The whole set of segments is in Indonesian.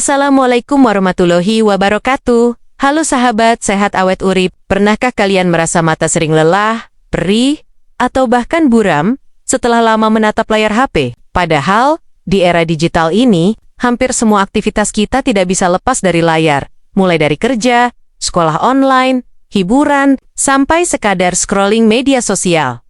Assalamualaikum warahmatullahi wabarakatuh. Halo sahabat, sehat awet urip. Pernahkah kalian merasa mata sering lelah, perih, atau bahkan buram setelah lama menatap layar HP? Padahal, di era digital ini, hampir semua aktivitas kita tidak bisa lepas dari layar. Mulai dari kerja, sekolah online, hiburan, sampai sekadar scrolling media sosial.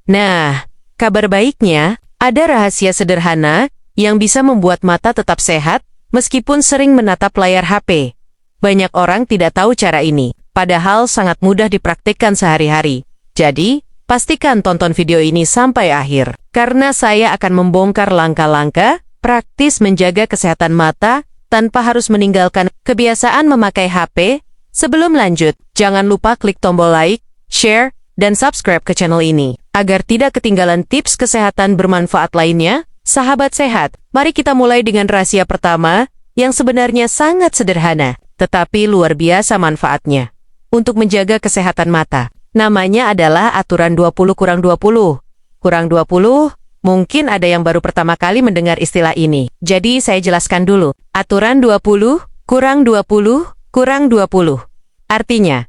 Nah, kabar baiknya, ada rahasia sederhana yang bisa membuat mata tetap sehat meskipun sering menatap layar HP. Banyak orang tidak tahu cara ini, padahal sangat mudah dipraktikkan sehari-hari. Jadi, pastikan tonton video ini sampai akhir, karena saya akan membongkar langkah-langkah praktis menjaga kesehatan mata tanpa harus meninggalkan kebiasaan memakai HP. Sebelum lanjut, jangan lupa klik tombol like, share, dan subscribe ke channel ini, agar tidak ketinggalan tips kesehatan bermanfaat lainnya. Sahabat sehat, mari kita mulai dengan rahasia pertama, yang sebenarnya sangat sederhana, tetapi luar biasa manfaatnya. Untuk menjaga kesehatan mata, namanya adalah aturan 20-20. Kurang 20, mungkin ada yang baru pertama kali mendengar istilah ini. Jadi saya jelaskan dulu. Aturan 20, kurang 20, kurang 20. Artinya,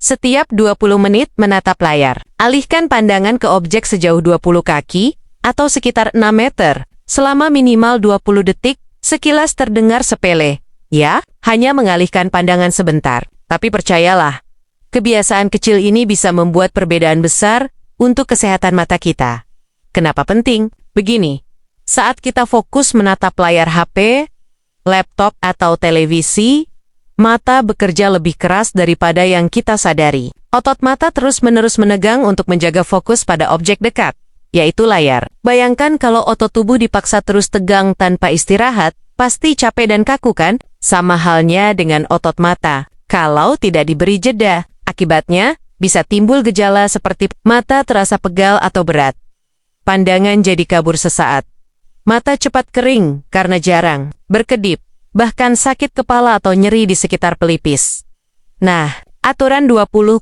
setiap 20 menit menatap layar, alihkan pandangan ke objek sejauh 20 kaki, atau sekitar 6 meter, selama minimal 20 detik. Sekilas terdengar sepele, ya, hanya mengalihkan pandangan sebentar. Tapi percayalah, kebiasaan kecil ini bisa membuat perbedaan besar untuk kesehatan mata kita. Kenapa penting? Begini, saat kita fokus menatap layar HP, laptop, atau televisi, mata bekerja lebih keras daripada yang kita sadari. Otot mata terus-menerus menegang untuk menjaga fokus pada objek dekat, yaitu layar. Bayangkan kalau otot tubuh dipaksa terus tegang tanpa istirahat, pasti capek dan kaku kan? Sama halnya dengan otot mata. Kalau tidak diberi jeda, akibatnya bisa timbul gejala seperti mata terasa pegal atau berat, pandangan jadi kabur sesaat, mata cepat kering karena jarang berkedip, bahkan sakit kepala atau nyeri di sekitar pelipis. Nah, aturan 20-20.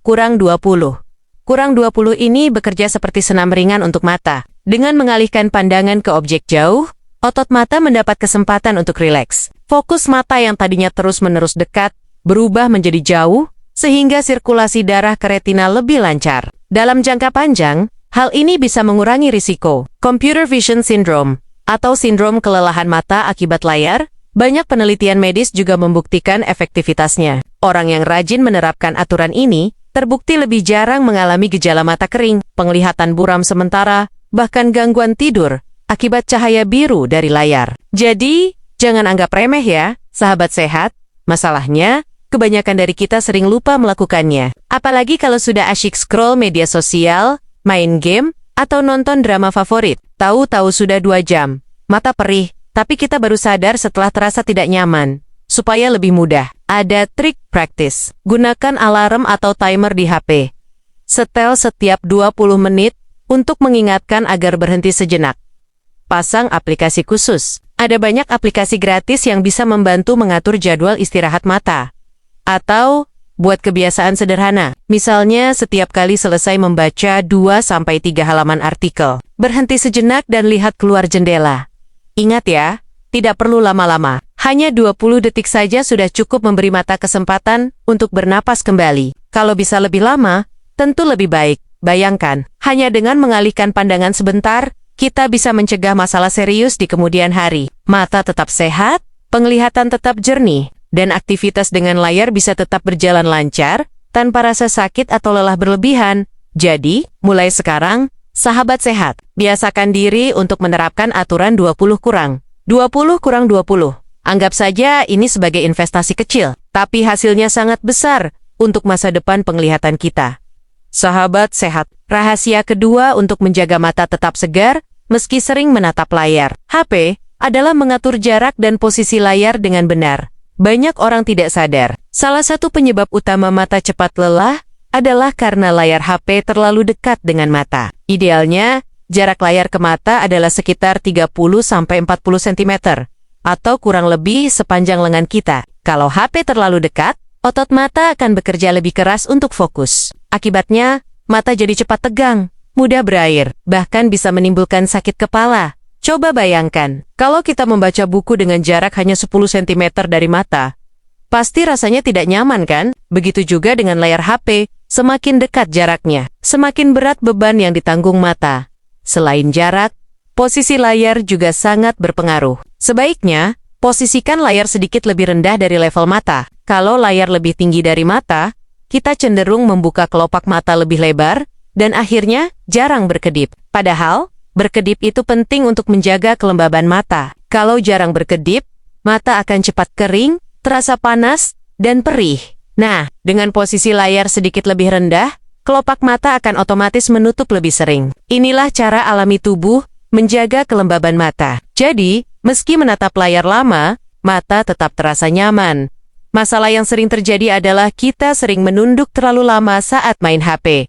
Kurang 20 ini bekerja seperti senam ringan untuk mata. Dengan mengalihkan pandangan ke objek jauh, otot mata mendapat kesempatan untuk rileks. Fokus mata yang tadinya terus-menerus dekat, berubah menjadi jauh, sehingga sirkulasi darah ke retina lebih lancar. Dalam jangka panjang, hal ini bisa mengurangi risiko computer vision syndrome, atau sindrom kelelahan mata akibat layar. Banyak penelitian medis juga membuktikan efektivitasnya. Orang yang rajin menerapkan aturan ini, terbukti lebih jarang mengalami gejala mata kering, penglihatan buram sementara, bahkan gangguan tidur akibat cahaya biru dari layar. Jadi, jangan anggap remeh ya, sahabat sehat. Masalahnya, kebanyakan dari kita sering lupa melakukannya. Apalagi kalau sudah asyik scroll media sosial, main game, atau nonton drama favorit. Tahu-tahu sudah 2 jam, mata perih, tapi kita baru sadar setelah terasa tidak nyaman. Supaya lebih mudah, ada trik praktis. Gunakan alarm atau timer di HP. Setel setiap 20 menit untuk mengingatkan agar berhenti sejenak. Pasang aplikasi khusus. Ada banyak aplikasi gratis yang bisa membantu mengatur jadwal istirahat mata. Atau, buat kebiasaan sederhana. Misalnya, setiap kali selesai membaca 2-3 halaman artikel, berhenti sejenak dan lihat keluar jendela. Ingat ya, tidak perlu lama-lama. Hanya 20 detik saja sudah cukup memberi mata kesempatan untuk bernapas kembali. Kalau bisa lebih lama, tentu lebih baik. Bayangkan, hanya dengan mengalihkan pandangan sebentar, kita bisa mencegah masalah serius di kemudian hari. Mata tetap sehat, penglihatan tetap jernih, dan aktivitas dengan layar bisa tetap berjalan lancar, tanpa rasa sakit atau lelah berlebihan. Jadi, mulai sekarang, sahabat sehat, biasakan diri untuk menerapkan aturan 20-20. Anggap saja ini sebagai investasi kecil, tapi hasilnya sangat besar untuk masa depan penglihatan kita. Sahabat sehat, rahasia kedua untuk menjaga mata tetap segar, meski sering menatap layar HP, adalah mengatur jarak dan posisi layar dengan benar. Banyak orang tidak sadar, salah satu penyebab utama mata cepat lelah adalah karena layar HP terlalu dekat dengan mata. Idealnya, jarak layar ke mata adalah sekitar 30-40 cm. Atau kurang lebih sepanjang lengan kita. Kalau HP terlalu dekat, otot mata akan bekerja lebih keras untuk fokus. Akibatnya, mata jadi cepat tegang, mudah berair, bahkan bisa menimbulkan sakit kepala. Coba bayangkan, kalau kita membaca buku dengan jarak hanya 10 cm dari mata, pasti rasanya tidak nyaman kan? Begitu juga dengan layar HP, semakin dekat jaraknya, semakin berat beban yang ditanggung mata. Selain jarak, posisi layar juga sangat berpengaruh. Sebaiknya, posisikan layar sedikit lebih rendah dari level mata. Kalau layar lebih tinggi dari mata, kita cenderung membuka kelopak mata lebih lebar, dan akhirnya jarang berkedip. Padahal, berkedip itu penting untuk menjaga kelembaban mata. Kalau jarang berkedip, mata akan cepat kering, terasa panas, dan perih. Nah, dengan posisi layar sedikit lebih rendah, kelopak mata akan otomatis menutup lebih sering. Inilah cara alami tubuh menjaga kelembaban mata. Jadi, meski menatap layar lama, mata tetap terasa nyaman. Masalah yang sering terjadi adalah kita sering menunduk terlalu lama saat main HP.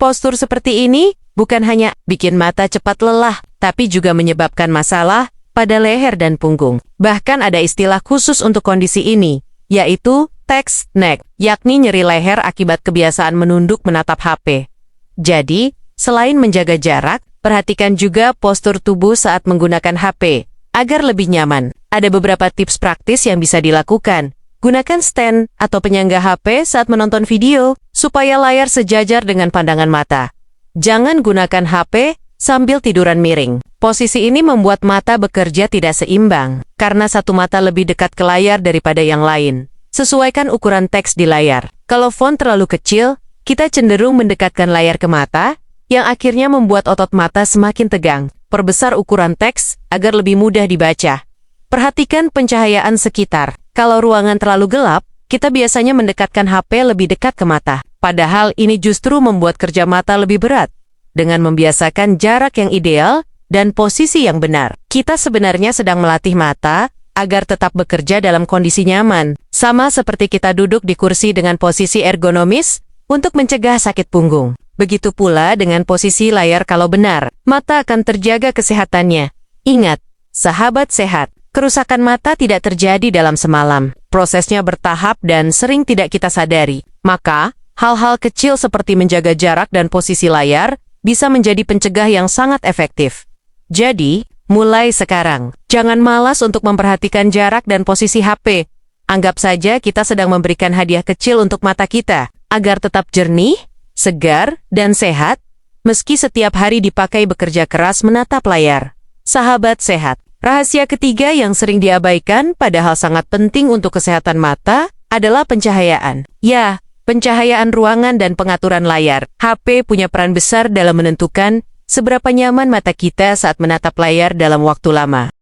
Postur seperti ini bukan hanya bikin mata cepat lelah, tapi juga menyebabkan masalah pada leher dan punggung. Bahkan ada istilah khusus untuk kondisi ini, yaitu text neck, yakni nyeri leher akibat kebiasaan menunduk menatap HP. Jadi, selain menjaga jarak, perhatikan juga postur tubuh saat menggunakan HP, agar lebih nyaman. Ada beberapa tips praktis yang bisa dilakukan. Gunakan stand atau penyangga HP saat menonton video, supaya layar sejajar dengan pandangan mata. Jangan gunakan HP sambil tiduran miring. Posisi ini membuat mata bekerja tidak seimbang, karena satu mata lebih dekat ke layar daripada yang lain. Sesuaikan ukuran teks di layar. Kalau font terlalu kecil, kita cenderung mendekatkan layar ke mata, yang akhirnya membuat otot mata semakin tegang. Perbesar ukuran teks agar lebih mudah dibaca. Perhatikan pencahayaan sekitar. Kalau ruangan terlalu gelap, kita biasanya mendekatkan HP lebih dekat ke mata. Padahal ini justru membuat kerja mata lebih berat. Dengan membiasakan jarak yang ideal dan posisi yang benar, kita sebenarnya sedang melatih mata agar tetap bekerja dalam kondisi nyaman. Sama seperti kita duduk di kursi dengan posisi ergonomis untuk mencegah sakit punggung. Begitu pula dengan posisi layar kalau benar, mata akan terjaga kesehatannya. Ingat, sahabat sehat, kerusakan mata tidak terjadi dalam semalam. Prosesnya bertahap dan sering tidak kita sadari. Maka, hal-hal kecil seperti menjaga jarak dan posisi layar bisa menjadi pencegah yang sangat efektif. Jadi, mulai sekarang, jangan malas untuk memperhatikan jarak dan posisi HP. Anggap saja kita sedang memberikan hadiah kecil untuk mata kita, agar tetap jernih, segar, dan sehat, meski setiap hari dipakai bekerja keras menatap layar. Sahabat sehat, rahasia ketiga yang sering diabaikan padahal sangat penting untuk kesehatan mata adalah pencahayaan. Ya, pencahayaan ruangan dan pengaturan layar. HP punya peran besar dalam menentukan seberapa nyaman mata kita saat menatap layar dalam waktu lama.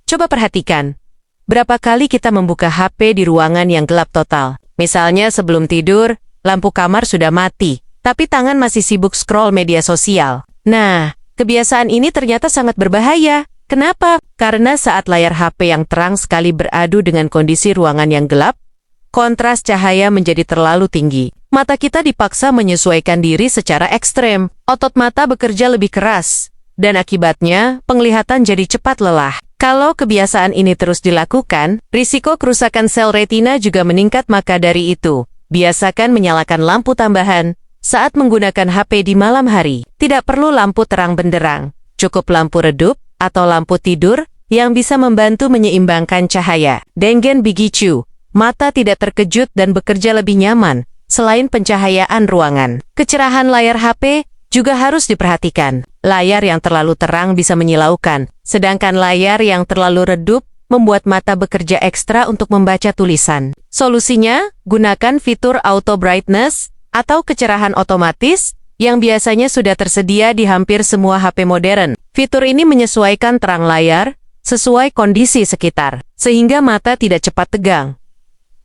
Coba perhatikan, berapa kali kita membuka HP di ruangan yang gelap total. Misalnya sebelum tidur, lampu kamar sudah mati, tapi tangan masih sibuk scroll media sosial. Nah, kebiasaan ini ternyata sangat berbahaya. Kenapa? Karena saat layar HP yang terang sekali beradu dengan kondisi ruangan yang gelap, kontras cahaya menjadi terlalu tinggi. Mata kita dipaksa menyesuaikan diri secara ekstrem. Otot mata bekerja lebih keras, dan akibatnya penglihatan jadi cepat lelah. Kalau kebiasaan ini terus dilakukan, risiko kerusakan sel retina juga meningkat. Maka dari itu, biasakan menyalakan lampu tambahan saat menggunakan HP di malam hari. Tidak perlu lampu terang benderang, cukup lampu redup atau lampu tidur yang bisa membantu menyeimbangkan cahaya. Dengan begitu, mata tidak terkejut dan bekerja lebih nyaman. Selain pencahayaan ruangan, kecerahan layar HP juga harus diperhatikan. Layar yang terlalu terang bisa menyilaukan, sedangkan layar yang terlalu redup membuat mata bekerja ekstra untuk membaca tulisan. Solusinya, gunakan fitur auto brightness atau kecerahan otomatis yang biasanya sudah tersedia di hampir semua HP modern. Fitur ini menyesuaikan terang layar sesuai kondisi sekitar, sehingga mata tidak cepat tegang.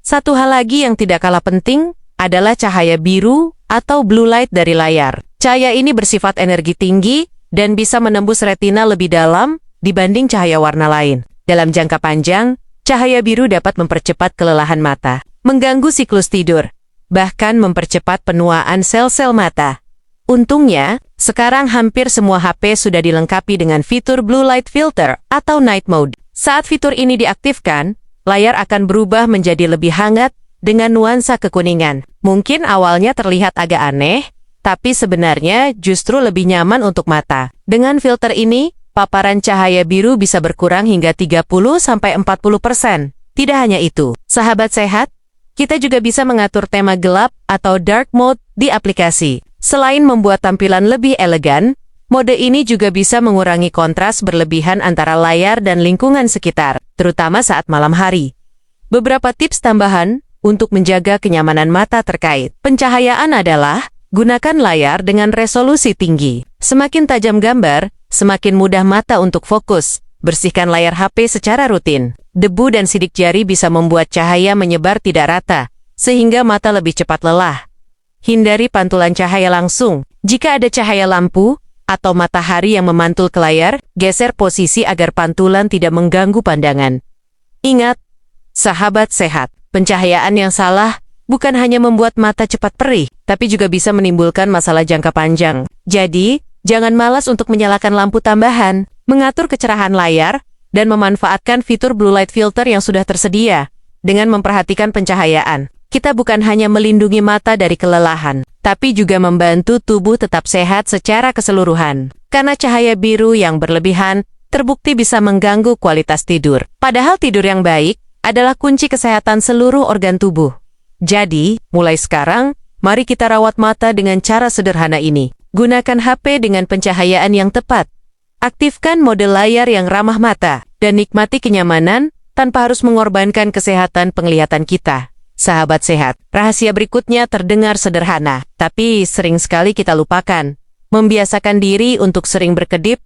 Satu hal lagi yang tidak kalah penting adalah cahaya biru atau blue light dari layar. Cahaya ini bersifat energi tinggi dan bisa menembus retina lebih dalam dibanding cahaya warna lain. Dalam jangka panjang, cahaya biru dapat mempercepat kelelahan mata, mengganggu siklus tidur, bahkan mempercepat penuaan sel-sel mata. Untungnya, sekarang hampir semua HP sudah dilengkapi dengan fitur blue light filter atau night mode. Saat fitur ini diaktifkan, layar akan berubah menjadi lebih hangat dengan nuansa kekuningan. Mungkin awalnya terlihat agak aneh, tapi sebenarnya justru lebih nyaman untuk mata. Dengan filter ini, paparan cahaya biru bisa berkurang hingga 30–40%. Tidak hanya itu, sahabat sehat, kita juga bisa mengatur tema gelap atau dark mode di aplikasi. Selain membuat tampilan lebih elegan, mode ini juga bisa mengurangi kontras berlebihan antara layar dan lingkungan sekitar, terutama saat malam hari. Beberapa tips tambahan untuk menjaga kenyamanan mata terkait pencahayaan adalah gunakan layar dengan resolusi tinggi. Semakin tajam gambar, semakin mudah mata untuk fokus. Bersihkan layar HP secara rutin. Debu dan sidik jari bisa membuat cahaya menyebar tidak rata, sehingga mata lebih cepat lelah. Hindari pantulan cahaya langsung. Jika ada cahaya lampu atau matahari yang memantul ke layar, geser posisi agar pantulan tidak mengganggu pandangan. Ingat, sahabat sehat, pencahayaan yang salah bukan hanya membuat mata cepat perih, tapi juga bisa menimbulkan masalah jangka panjang. Jadi, jangan malas untuk menyalakan lampu tambahan, mengatur kecerahan layar, dan memanfaatkan fitur blue light filter yang sudah tersedia. Dengan memperhatikan pencahayaan, kita bukan hanya melindungi mata dari kelelahan, tapi juga membantu tubuh tetap sehat secara keseluruhan. Karena cahaya biru yang berlebihan terbukti bisa mengganggu kualitas tidur. Padahal tidur yang baik adalah kunci kesehatan seluruh organ tubuh. Jadi, mulai sekarang, mari kita rawat mata dengan cara sederhana ini. Gunakan HP dengan pencahayaan yang tepat. Aktifkan mode layar yang ramah mata, dan nikmati kenyamanan tanpa harus mengorbankan kesehatan penglihatan kita. Sahabat sehat, rahasia berikutnya terdengar sederhana, tapi sering sekali kita lupakan. Membiasakan diri untuk sering berkedip.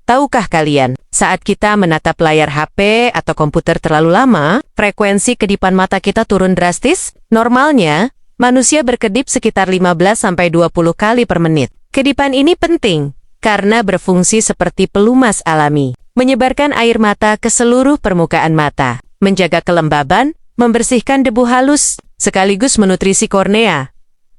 Tahukah kalian, saat kita menatap layar HP atau komputer terlalu lama, frekuensi kedipan mata kita turun drastis? Normalnya, manusia berkedip sekitar 15–20 kali per menit. Kedipan ini penting, karena berfungsi seperti pelumas alami, menyebarkan air mata ke seluruh permukaan mata, menjaga kelembaban, membersihkan debu halus, sekaligus menutrisi kornea.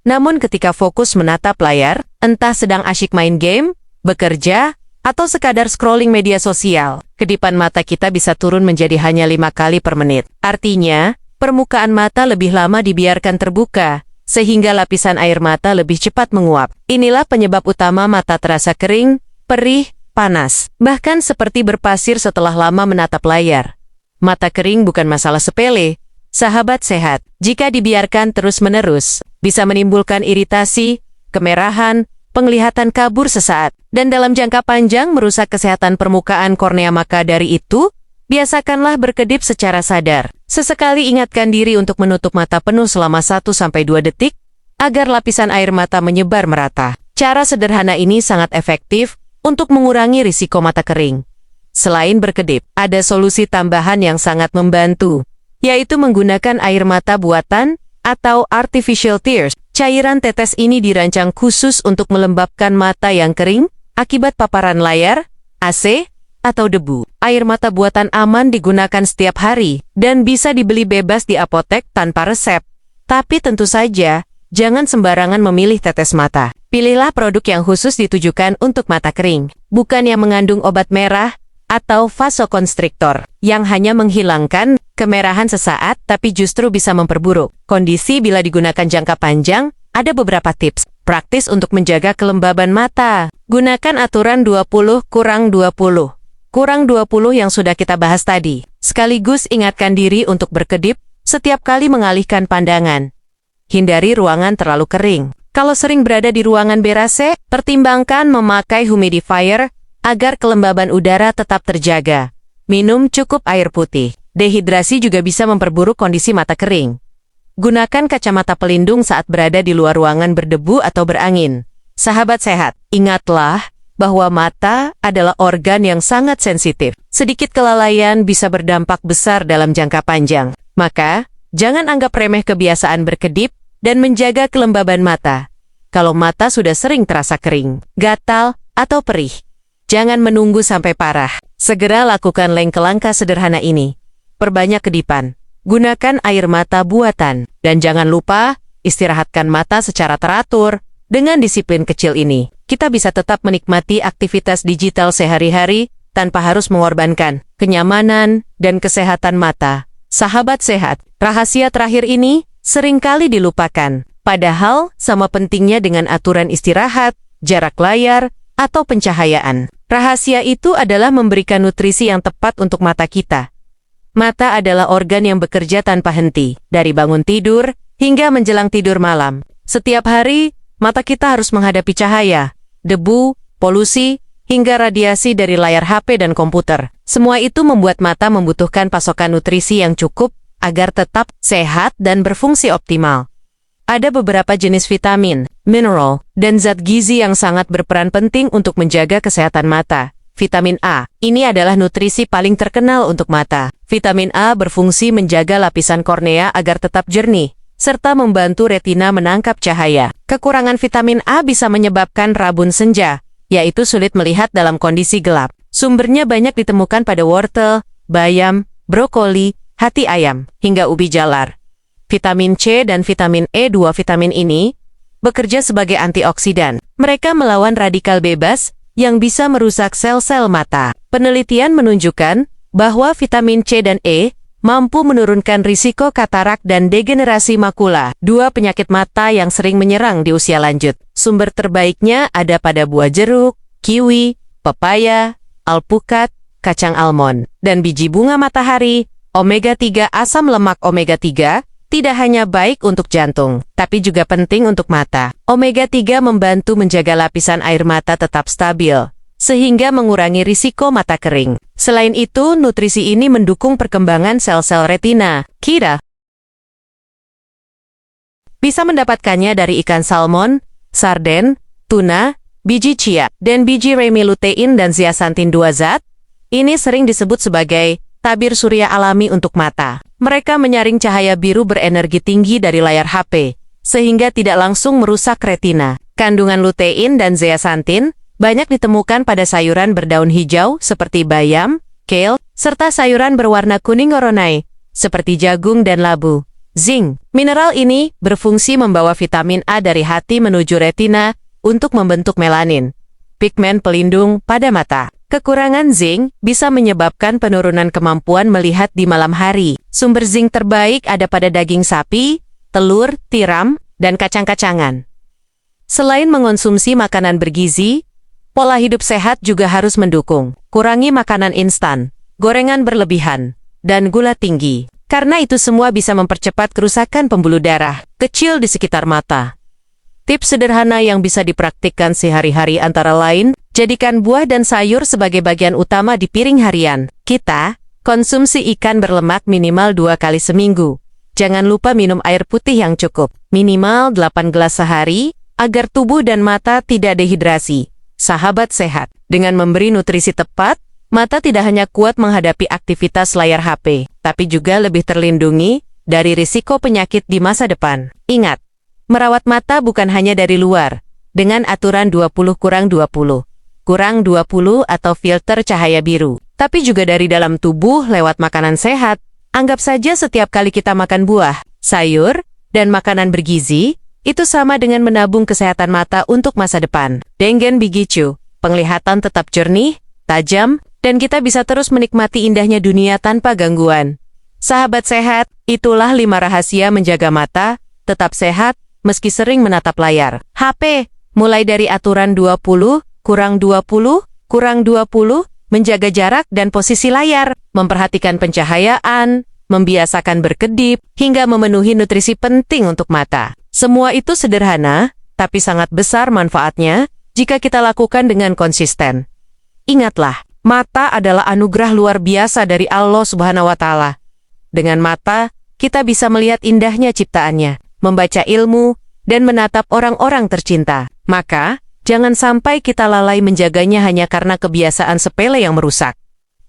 Namun ketika fokus menatap layar, entah sedang asyik main game, bekerja, atau sekadar scrolling media sosial, kedipan mata kita bisa turun menjadi hanya 5 kali per menit. Artinya, permukaan mata lebih lama dibiarkan terbuka, sehingga lapisan air mata lebih cepat menguap. Inilah penyebab utama mata terasa kering, perih, panas, bahkan seperti berpasir setelah lama menatap layar. Mata kering bukan masalah sepele. Sahabat sehat, jika dibiarkan terus-menerus, bisa menimbulkan iritasi, kemerahan, penglihatan kabur sesaat, dan dalam jangka panjang merusak kesehatan permukaan kornea. Maka dari itu, biasakanlah berkedip secara sadar. Sesekali ingatkan diri untuk menutup mata penuh selama 1–2 detik, agar lapisan air mata menyebar merata. Cara sederhana ini sangat efektif untuk mengurangi risiko mata kering. Selain berkedip, ada solusi tambahan yang sangat membantu, yaitu menggunakan air mata buatan atau artificial tears. Cairan tetes ini dirancang khusus untuk melembabkan mata yang kering akibat paparan layar, AC, atau debu. Air mata buatan aman digunakan setiap hari dan bisa dibeli bebas di apotek tanpa resep. Tapi tentu saja, jangan sembarangan memilih tetes mata. Pilihlah produk yang khusus ditujukan untuk mata kering, bukan yang mengandung obat merah atau vasokonstriktor, yang hanya menghilangkan kemerahan sesaat tapi justru bisa memperburuk kondisi bila digunakan jangka panjang. Ada beberapa tips praktis untuk menjaga kelembaban mata. Gunakan aturan 20/20. Kurang 20 yang sudah kita bahas tadi. Sekaligus ingatkan diri untuk berkedip setiap kali mengalihkan pandangan. Hindari ruangan terlalu kering. Kalau sering berada di ruangan ber-AC, pertimbangkan memakai humidifier agar kelembaban udara tetap terjaga. Minum cukup air putih. Dehidrasi juga bisa memperburuk kondisi mata kering. Gunakan kacamata pelindung saat berada di luar ruangan berdebu atau berangin. Sahabat sehat, ingatlah bahwa mata adalah organ yang sangat sensitif. Sedikit kelalaian bisa berdampak besar dalam jangka panjang. Maka, jangan anggap remeh kebiasaan berkedip dan menjaga kelembaban mata. Kalau mata sudah sering terasa kering, gatal, atau perih, jangan menunggu sampai parah. Segera lakukan langkah sederhana ini. Perbanyak kedipan. Gunakan air mata buatan. Dan jangan lupa, istirahatkan mata secara teratur. Dengan disiplin kecil ini, kita bisa tetap menikmati aktivitas digital sehari-hari tanpa harus mengorbankan kenyamanan dan kesehatan mata. Sahabat sehat, rahasia terakhir ini seringkali dilupakan. Padahal, sama pentingnya dengan aturan istirahat, jarak layar, atau pencahayaan. Rahasia itu adalah memberikan nutrisi yang tepat untuk mata kita. Mata adalah organ yang bekerja tanpa henti, dari bangun tidur hingga menjelang tidur malam. Setiap hari, mata kita harus menghadapi cahaya, debu, polusi, hingga radiasi dari layar HP dan komputer. Semua itu membuat mata membutuhkan pasokan nutrisi yang cukup agar tetap sehat dan berfungsi optimal. Ada beberapa jenis vitamin, mineral, dan zat gizi yang sangat berperan penting untuk menjaga kesehatan mata. Vitamin A, ini adalah nutrisi paling terkenal untuk mata. Vitamin A berfungsi menjaga lapisan kornea agar tetap jernih, serta membantu retina menangkap cahaya. Kekurangan vitamin A bisa menyebabkan rabun senja, yaitu sulit melihat dalam kondisi gelap. Sumbernya banyak ditemukan pada wortel, bayam, brokoli, hati ayam, hingga ubi jalar. Vitamin C dan vitamin E, dua vitamin ini bekerja sebagai antioksidan. Mereka melawan radikal bebas yang bisa merusak sel-sel mata. Penelitian menunjukkan bahwa vitamin C dan E mampu menurunkan risiko katarak dan degenerasi makula, dua penyakit mata yang sering menyerang di usia lanjut. Sumber terbaiknya ada pada buah jeruk, kiwi, pepaya, alpukat, kacang almond, dan biji bunga matahari. Omega 3, asam lemak omega 3, tidak hanya baik untuk jantung, tapi juga penting untuk mata. Omega 3 membantu menjaga lapisan air mata tetap stabil, sehingga mengurangi risiko mata kering. Selain itu, nutrisi ini mendukung perkembangan sel-sel retina. Kita bisa mendapatkannya dari ikan salmon, sarden, tuna, biji chia, dan biji remi. Lutein dan zeaxanthin, dua zat ini sering disebut sebagai tabir surya alami untuk mata. Mereka menyaring cahaya biru berenergi tinggi dari layar HP, sehingga tidak langsung merusak retina. Kandungan lutein dan zeaxanthin banyak ditemukan pada sayuran berdaun hijau seperti bayam, kale, serta sayuran berwarna kuning oronai, seperti jagung dan labu. Zinc, mineral ini berfungsi membawa vitamin A dari hati menuju retina untuk membentuk melanin, pigmen pelindung pada mata. Kekurangan zinc bisa menyebabkan penurunan kemampuan melihat di malam hari. Sumber zinc terbaik ada pada daging sapi, telur, tiram, dan kacang-kacangan. Selain mengonsumsi makanan bergizi, pola hidup sehat juga harus mendukung. Kurangi makanan instan, gorengan berlebihan, dan gula tinggi. Karena itu semua bisa mempercepat kerusakan pembuluh darah kecil di sekitar mata. Tips sederhana yang bisa dipraktikkan sehari-hari antara lain, jadikan buah dan sayur sebagai bagian utama di piring harian. Kita, konsumsi ikan berlemak minimal 2 kali seminggu. Jangan lupa minum air putih yang cukup, minimal 8 gelas sehari, agar tubuh dan mata tidak dehidrasi. Sahabat sehat, dengan memberi nutrisi tepat, mata tidak hanya kuat menghadapi aktivitas layar HP, tapi juga lebih terlindungi dari risiko penyakit di masa depan. Ingat, merawat mata bukan hanya dari luar, dengan aturan 20/20, kurang 20 atau filter cahaya biru, tapi juga dari dalam tubuh lewat makanan sehat. Anggap saja setiap kali kita makan buah, sayur, dan makanan bergizi, itu sama dengan menabung kesehatan mata untuk masa depan. Dengen bigicu, penglihatan tetap jernih, tajam, dan kita bisa terus menikmati indahnya dunia tanpa gangguan. Sahabat sehat, itulah 5 rahasia menjaga mata tetap sehat meski sering menatap layar HP, mulai dari aturan 20/20, menjaga jarak dan posisi layar, memperhatikan pencahayaan, membiasakan berkedip, hingga memenuhi nutrisi penting untuk mata. Semua itu sederhana, tapi sangat besar manfaatnya jika kita lakukan dengan konsisten. Ingatlah, mata adalah anugerah luar biasa dari Allah Subhanahu wa Ta'ala. Dengan mata, kita bisa melihat indahnya ciptaannya, membaca ilmu, dan menatap orang-orang tercinta. Maka, jangan sampai kita lalai menjaganya hanya karena kebiasaan sepele yang merusak.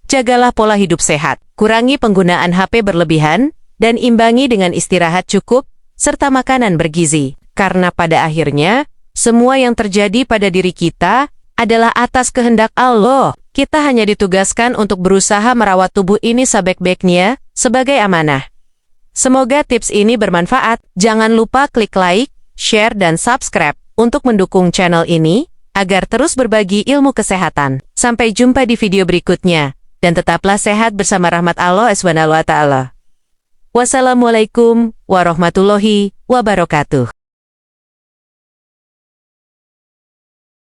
Jagalah pola hidup sehat, kurangi penggunaan HP berlebihan, dan imbangi dengan istirahat cukup, serta makanan bergizi. Karena pada akhirnya, semua yang terjadi pada diri kita adalah atas kehendak Allah. Kita hanya ditugaskan untuk berusaha merawat tubuh ini sebaik-baiknya, sebagai amanah. Semoga tips ini bermanfaat. Jangan lupa klik like, share, dan subscribe untuk mendukung channel ini, agar terus berbagi ilmu kesehatan. Sampai jumpa di video berikutnya, dan tetaplah sehat bersama rahmat Allah SWT. Wassalamualaikum warahmatullahi wabarakatuh.